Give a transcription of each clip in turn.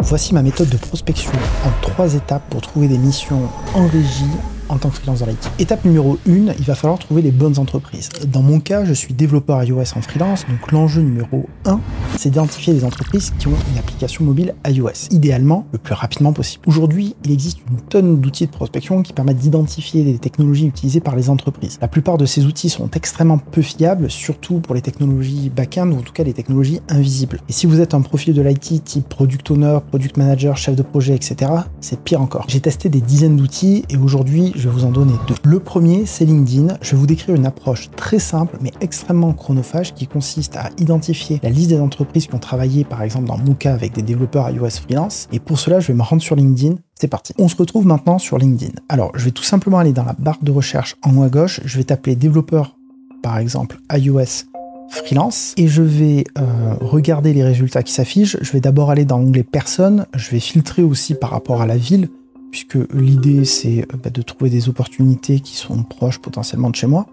Voici ma méthode de prospection en 3 étapes pour trouver des missions en régie en tant que freelance dans l'IT. Étape numéro 1, il va falloir trouver les bonnes entreprises. Dans mon cas, je suis développeur iOS en freelance, donc l'enjeu numéro 1, c'est d'identifier les entreprises qui ont une application mobile iOS, idéalement le plus rapidement possible. Aujourd'hui, il existe une tonne d'outils de prospection qui permettent d'identifier les technologies utilisées par les entreprises. La plupart de ces outils sont extrêmement peu fiables, surtout pour les technologies back-end ou en tout cas les technologies invisibles. Et si vous êtes un profil de l'IT type product owner, product manager, chef de projet, etc., c'est pire encore. J'ai testé des dizaines d'outils et aujourd'hui, je vais vous en donner 2. Le premier, c'est LinkedIn. Je vais vous décrire une approche très simple mais extrêmement chronophage qui consiste à identifier la liste des entreprises qui ont travaillé par exemple dans mon cas avec des développeurs iOS freelance. Et pour cela, je vais me rendre sur LinkedIn. C'est parti. On se retrouve maintenant sur LinkedIn. Alors, je vais tout simplement aller dans la barre de recherche en haut à gauche. Je vais taper développeur, par exemple, iOS freelance et je vais regarder les résultats qui s'affichent. Je vais d'abord aller dans l'onglet personnes. Je vais filtrer aussi par rapport à la ville, puisque l'idée c'est de trouver des opportunités qui sont proches potentiellement de chez moi.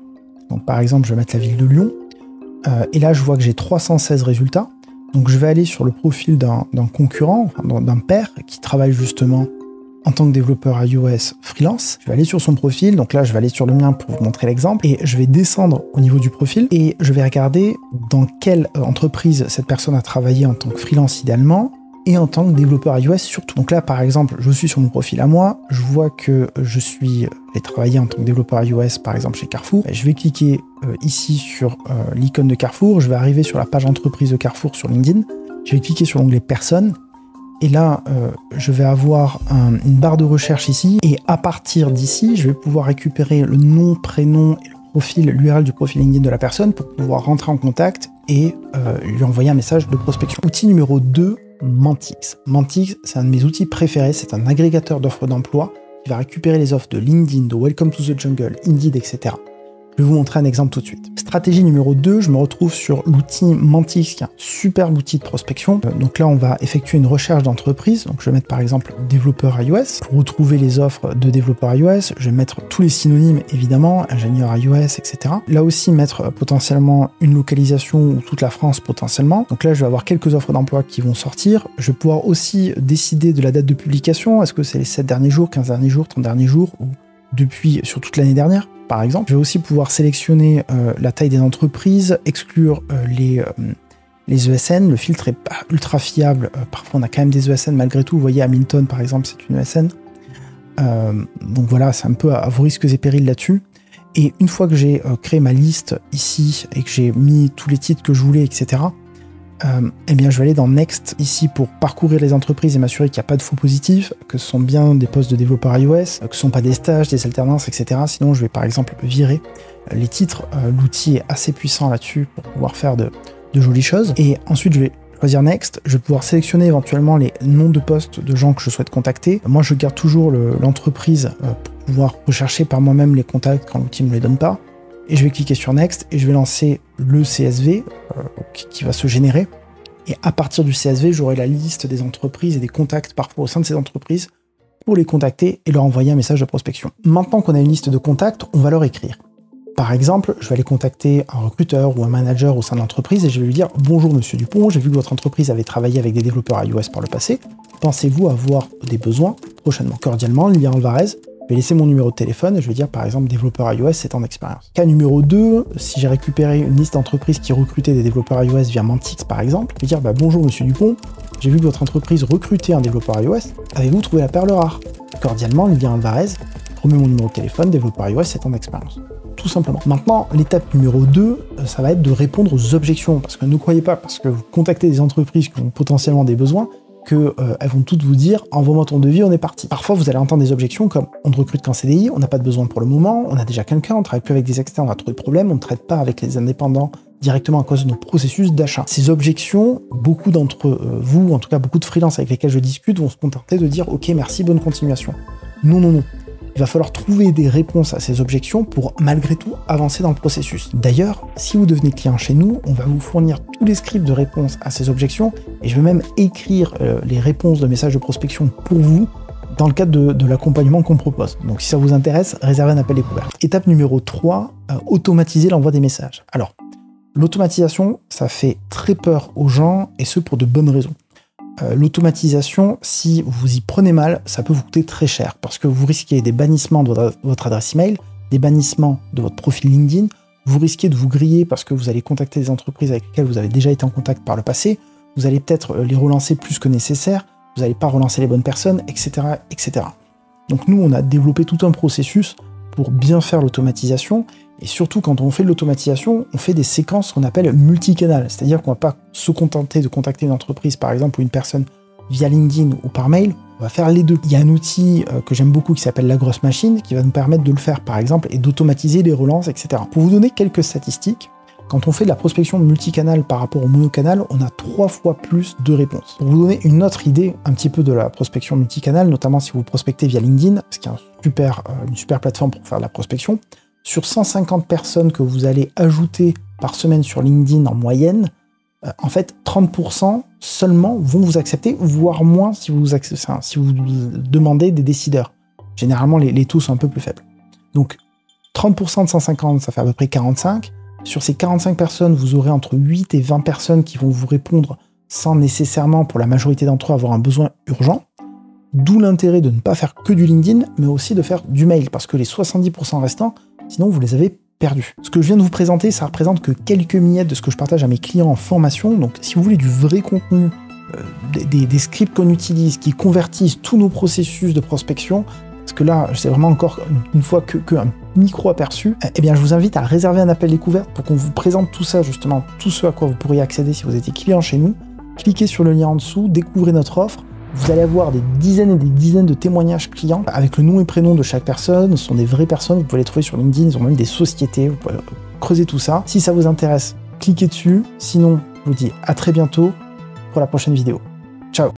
Donc par exemple, je vais mettre la ville de Lyon. Et là, je vois que j'ai 316 résultats. Donc je vais aller sur le profil d'un concurrent, d'un pair qui travaille justement en tant que développeur iOS freelance. Je vais aller sur son profil, donc là je vais aller sur le mien pour vous montrer l'exemple, et je vais descendre au niveau du profil, et je vais regarder dans quelle entreprise cette personne a travaillé en tant que freelance idéalement, et en tant que développeur iOS surtout. Donc là par exemple, je suis sur mon profil à moi, je vois que j'ai travaillé en tant que développeur iOS par exemple chez Carrefour. Je vais cliquer ici sur l'icône de Carrefour, je vais arriver sur la page entreprise de Carrefour sur LinkedIn, je vais cliquer sur l'onglet personnes, et là, je vais avoir une barre de recherche ici. Et à partir d'ici, je vais pouvoir récupérer le nom, prénom et le profil, l'URL du profil LinkedIn de la personne pour pouvoir rentrer en contact et lui envoyer un message de prospection. Outil numéro 2, Mantix. Mantix, c'est un de mes outils préférés. C'est un agrégateur d'offres d'emploi qui va récupérer les offres de LinkedIn, de Welcome to the Jungle, Indeed, etc. Je vais vous montrer un exemple tout de suite. Stratégie numéro 2, je me retrouve sur l'outil Mantix, qui est un superbe outil de prospection. Donc là, on va effectuer une recherche d'entreprise. Donc je vais mettre par exemple développeur iOS. Pour retrouver les offres de développeurs iOS, je vais mettre tous les synonymes, évidemment, ingénieur iOS, etc. Là aussi, mettre potentiellement une localisation ou toute la France potentiellement. Donc là, je vais avoir quelques offres d'emploi qui vont sortir. Je vais pouvoir aussi décider de la date de publication. Est-ce que c'est les 7 derniers jours, 15 derniers jours, 30 derniers jours, ou depuis sur toute l'année dernière par exemple. Je vais aussi pouvoir sélectionner la taille des entreprises, exclure les ESN. Le filtre est pas ultra fiable. Parfois, on a quand même des ESN malgré tout. Vous voyez, Hamilton, par exemple, c'est une ESN. Donc voilà, c'est un peu à vos risques et périls là-dessus. Et une fois que j'ai créé ma liste ici et que j'ai mis tous les titres que je voulais, etc., eh bien, je vais aller dans Next ici pour parcourir les entreprises et m'assurer qu'il n'y a pas de faux positifs, que ce sont bien des postes de développeurs iOS, que ce ne sont pas des stages, des alternances, etc. Sinon, je vais par exemple virer les titres. L'outil est assez puissant là-dessus pour pouvoir faire de jolies choses. Et ensuite, je vais choisir Next. Je vais pouvoir sélectionner éventuellement les noms de postes de gens que je souhaite contacter. Moi, je garde toujours l'entreprise pour pouvoir rechercher par moi-même les contacts quand l'outil ne me les donne pas. Et je vais cliquer sur Next et je vais lancer le CSV qui va se générer. Et à partir du CSV, j'aurai la liste des entreprises et des contacts parfois au sein de ces entreprises pour les contacter et leur envoyer un message de prospection. Maintenant qu'on a une liste de contacts, on va leur écrire. Par exemple, je vais aller contacter un recruteur ou un manager au sein de l'entreprise et je vais lui dire « Bonjour Monsieur Dupont, j'ai vu que votre entreprise avait travaillé avec des développeurs iOS par le passé. Pensez-vous avoir des besoins prochainement ?» Cordialement, Lilian Alvarez. Je vais laisser mon numéro de téléphone et je vais dire par exemple développeur iOS, c'est en expérience. Cas numéro 2, si j'ai récupéré une liste d'entreprises qui recrutaient des développeurs iOS via Mantix par exemple, je vais dire bonjour Monsieur Dupont, j'ai vu que votre entreprise recrutait un développeur iOS, avez-vous trouvé la perle rare? Cordialement, Lilian Alvarez, remets mon numéro de téléphone, développeur iOS, c'est en expérience. Tout simplement. Maintenant, l'étape numéro 2, ça va être de répondre aux objections, parce que ne croyez pas, parce que vous contactez des entreprises qui ont potentiellement des besoins, qu'elles vont toutes vous dire « envoie-moi ton devis, on est parti ». Parfois, vous allez entendre des objections comme « on ne recrute qu'en CDI, on n'a pas de besoin pour le moment, on a déjà quelqu'un, on ne travaille plus avec des externes, on a trop de problèmes, on ne traite pas avec les indépendants directement à cause de nos processus d'achat ». Ces objections, beaucoup d'entre vous, en tout cas beaucoup de freelances avec lesquels je discute, vont se contenter de dire « ok, merci, bonne continuation ». Non, non, non. Il va falloir trouver des réponses à ces objections pour malgré tout avancer dans le processus. D'ailleurs, si vous devenez client chez nous, on va vous fournir tous les scripts de réponse à ces objections et je vais même écrire les réponses de messages de prospection pour vous dans le cadre de l'accompagnement qu'on propose. Donc si ça vous intéresse, réservez un appel découverte. Étape numéro 3, automatiser l'envoi des messages. Alors, l'automatisation, ça fait très peur aux gens et ce pour de bonnes raisons. l'automatisation, si vous y prenez mal, ça peut vous coûter très cher parce que vous risquez des bannissements de votre adresse email, des bannissements de votre profil LinkedIn, vous risquez de vous griller parce que vous allez contacter des entreprises avec lesquelles vous avez déjà été en contact par le passé, vous allez peut-être les relancer plus que nécessaire, vous n'allez pas relancer les bonnes personnes, etc., etc. Donc nous, on a développé tout un processus pour bien faire l'automatisation, et surtout quand on fait de l'automatisation, on fait des séquences qu'on appelle multicanal, c'est-à-dire qu'on ne va pas se contenter de contacter une entreprise, par exemple, ou une personne via LinkedIn ou par mail, on va faire les deux. Il y a un outil que j'aime beaucoup qui s'appelle la grosse machine, qui va nous permettre de le faire, par exemple, et d'automatiser les relances, etc. Pour vous donner quelques statistiques, quand on fait de la prospection multicanal par rapport au monocanal, on a 3 fois plus de réponses. Pour vous donner une autre idée un petit peu de la prospection multicanal, notamment si vous prospectez via LinkedIn, ce qui est une super plateforme pour faire de la prospection, sur 150 personnes que vous allez ajouter par semaine sur LinkedIn en moyenne, en fait, 30% seulement vont vous accepter, voire moins si vous demandez des décideurs. Généralement, les taux sont un peu plus faibles. Donc, 30% de 150, ça fait à peu près 45. Sur ces 45 personnes, vous aurez entre 8 et 20 personnes qui vont vous répondre sans nécessairement, pour la majorité d'entre eux, avoir un besoin urgent. D'où l'intérêt de ne pas faire que du LinkedIn, mais aussi de faire du mail, parce que les 70% restants, sinon vous les avez perdus. Ce que je viens de vous présenter, ça représente que quelques miettes de ce que je partage à mes clients en formation. Donc si vous voulez du vrai contenu, des scripts qu'on utilise, qui convertissent tous nos processus de prospection, parce que là, c'est vraiment encore une fois que un micro-aperçu, eh bien je vous invite à réserver un appel découverte pour qu'on vous présente tout ça, justement, tout ce à quoi vous pourriez accéder si vous étiez client chez nous. Cliquez sur le lien en dessous, découvrez notre offre. Vous allez avoir des dizaines et des dizaines de témoignages clients avec le nom et prénom de chaque personne. Ce sont des vraies personnes, vous pouvez les trouver sur LinkedIn, ils ont même des sociétés, vous pouvez creuser tout ça. Si ça vous intéresse, cliquez dessus. Sinon, je vous dis à très bientôt pour la prochaine vidéo.